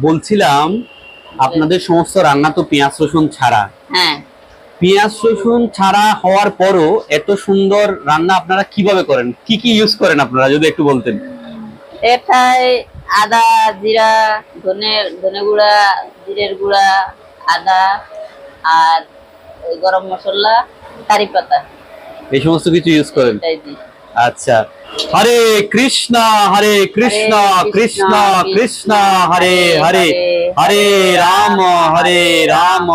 বলছিলাম আপনাদের সমস্ত রান্না তো পেঁয়াজ রসুন ছাড়া। হ্যাঁ, পেঁয়াজ রসুন ছাড়া হওয়ার পরও এত সুন্দর রান্না আপনারা কিভাবে করেন? কি কি ইউজ করেন আপনারা, যদি একটু বলতেন। এটাই আদা, জিরা, ধনে গুঁড়া, জিরের গুঁড়া, আদা আর ওই গরম মশলা, কারি পাতা, এই সমস্ত কিছু ইউজ করেন? এটাই দিই। আচ্ছা, হরে কৃষ্ণ কৃষ্ণ কৃষ্ণ কৃষ্ণ হরে হরে, হরে রাম রাম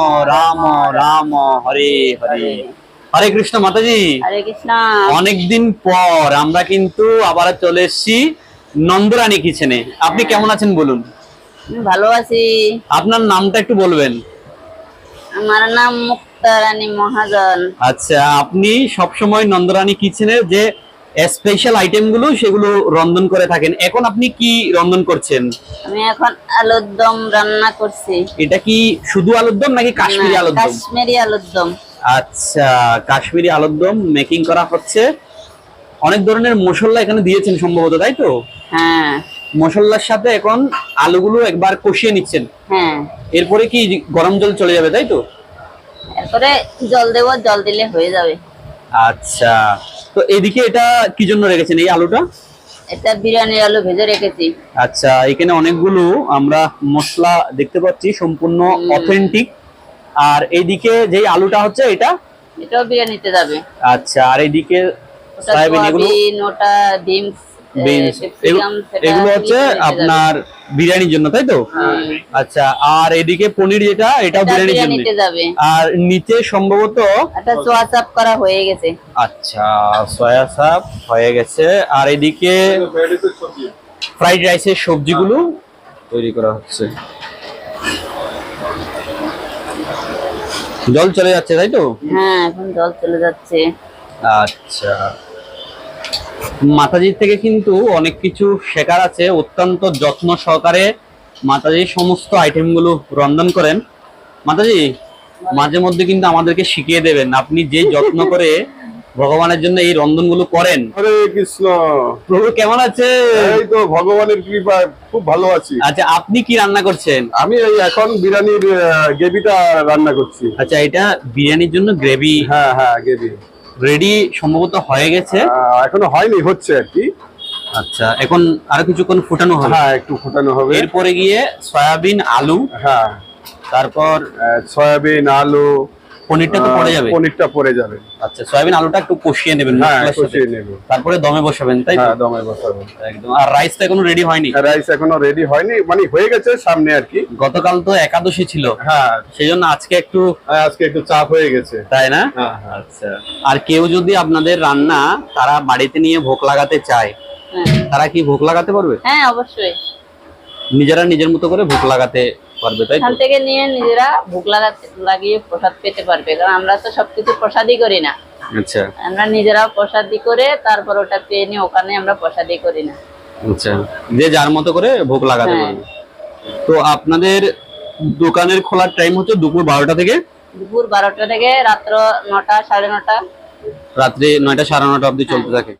রাম হরে হরে। হরে কৃষ্ণ মাতাজি। হরে কৃষ্ণ। অনেকদিন পর আমরা কিন্তু আবার চলে এসেছি নন্দরানী কিচেনে। আপনি কেমন আছেন বলুন? আমি ভালো আছি। আপনার নামটা একটু বলবেন? আমার নাম মুক্তা রানী মহাজন। আচ্ছা, আপনি সবসময় নন্দরানী কিচেনের যে স্পেশাল আইটেম গুলো সেগুলো রন্ধন করে থাকেন। এখন আপনি কি রন্ধন করছেন? আমি এখন আলুর দম রান্না করছি। এটা কি শুধু আলুর দম নাকি কাশ্মীরি আলুর দম? কাশ্মীরি আলুর দম। আচ্ছা, কাশ্মীরি আলুর দম মেকিং করা হচ্ছে। অনেক ধরনের মশলা এখানে দিয়েছেন সম্ভবত, তাই তো? হ্যাঁ। মশলার সাথে এখন আলুগুলো একবার কষিয়ে নিচ্ছেন। হ্যাঁ, এরপরে কি গরম জল চলে যাবে, তাই তো? এরপরে জল দেব, জল দিলে হয়ে যাবে। আচ্ছা, তো এদিকে এটা কি জন্য রেখেছেন এই আলুটা? এটা বিরিয়ানির আলু ভেজে রেখেছি। আচ্ছা, এখানে অনেকগুলো আমরা মশলা দেখতে পাচ্ছি, সম্পূর্ণ অথেন্টিক। আর এইদিকে যে আলুটা হচ্ছে এটাও বিরিয়ানিতে যাবে। আচ্ছা, আর এইদিকে ওটা সয়াবিন, এগুলো সয়াবিন, ওটা বিনস, এগুলো হচ্ছে আপনার বিরিয়ানির জন্য, তাই তো? আচ্ছা, আর এদিকে পনির এটাও বিরিয়ানির জন্য যাবে। আর নিচে সম্ভবত এটা সোয়া চাপ করা হয়ে গেছে। আচ্ছা, সয়া চাপ হয়ে গেছে। আর এদিকে ফ্রাইড রাইসের সবজিগুলো তৈরি করা হচ্ছে। জল চলে যাচ্ছে, তাই তো? হ্যাঁ, এখন জল চলে যাচ্ছে। আচ্ছা, মাতাজির থেকে কিন্তু অনেক কিছু শেখার আছে। অত্যন্ত যত্ন সহকারে মাতাজি সমস্ত আইটেম গুলো রন্ধন করেন। মাতাজি, মাঝে মধ্যে কিন্তু আমাদেরকে শিখিয়ে দেবেন, আপনি যে যত্ন করে ভগবানের জন্য এই রন্ধন গুলো করেন। হরে কৃষ্ণ। প্রভু কেমন আছে? এই তো ভগবানের কৃপায় খুব ভালো আছি। আচ্ছা, আপনি কি রান্না করছেন? আমি এই এখন বিরিয়ানির গ্রেভিটা রান্না করছি। আচ্ছা, এটা বিরিয়ানির জন্য গ্রেভি? হ্যাঁ হ্যাঁ, গ্রেভি রেডি সম্ভবত হয়ে গেছে। এখনো হয়নি, হচ্ছে আর কি। আচ্ছা, এখন আরো কিছুক্ষণ ফুটানো হবে। হ্যাঁ, একটু ফোটানো হবে। এরপরে গিয়ে সয়াবিন, আলু, হ্যাঁ, তারপর সয়াবিন, আলু, পনিরটা তো পড়ে যাবে। পনিরটা পড়ে যাবে। আচ্ছা, সয়াবিন আলুটা একটু কষিয়ে নেবেন হ্যাঁ, মশলার সাথে। কষিয়ে নেব। তারপরে দমে বসাবেন, তাই তো? হ্যাঁ, দমে বসাবো একদম। আর রাইস তো এখনো রেডি হয়নি? রাইস এখনো রেডি হয়নি, মানে হয়ে গেছে সামনে আর কি। গতকাল তো একাদশী ছিল। হ্যাঁ, সেজন্য আজকে একটু আজকে একটু চাপ হয়ে গেছে, তাই না? হ্যাঁ। আচ্ছা, আর কেউ যদি আপনাদের রান্না তারা বাড়িতে নিয়ে ভোগ লাগাতে চায়, হ্যাঁ। তারা কি ভোগ লাগাতে পারবে? হ্যাঁ, অবশ্যই। নিজেরা নিজের মতো করে ভোগ লাগাতে পারবে, তাই তো? এখান থেকে নিয়ে নিজেরা ভোগ লাগিয়ে প্রসাদ পেতে পারবে, কারণ আমরা তো সবকিছু প্রসাদই করি না। আচ্ছা আমরা নিজেরাও প্রসাদই করে তারপর ওটা পেয়ে নিয়ে ওখানে আমরা প্রসাদই করি না। আচ্ছা, যে যার মতো করে ভোগ লাগাতে হ্যাঁ। পারবে। তো আপনাদের দোকানের খোলার টাইম হচ্ছে দুপুর 12টা থেকে দুপুর 12টা থেকে রাত্র 9টা, 9:30। রাত্রি 9টা, 9:30 অবধি চলতে থাকে।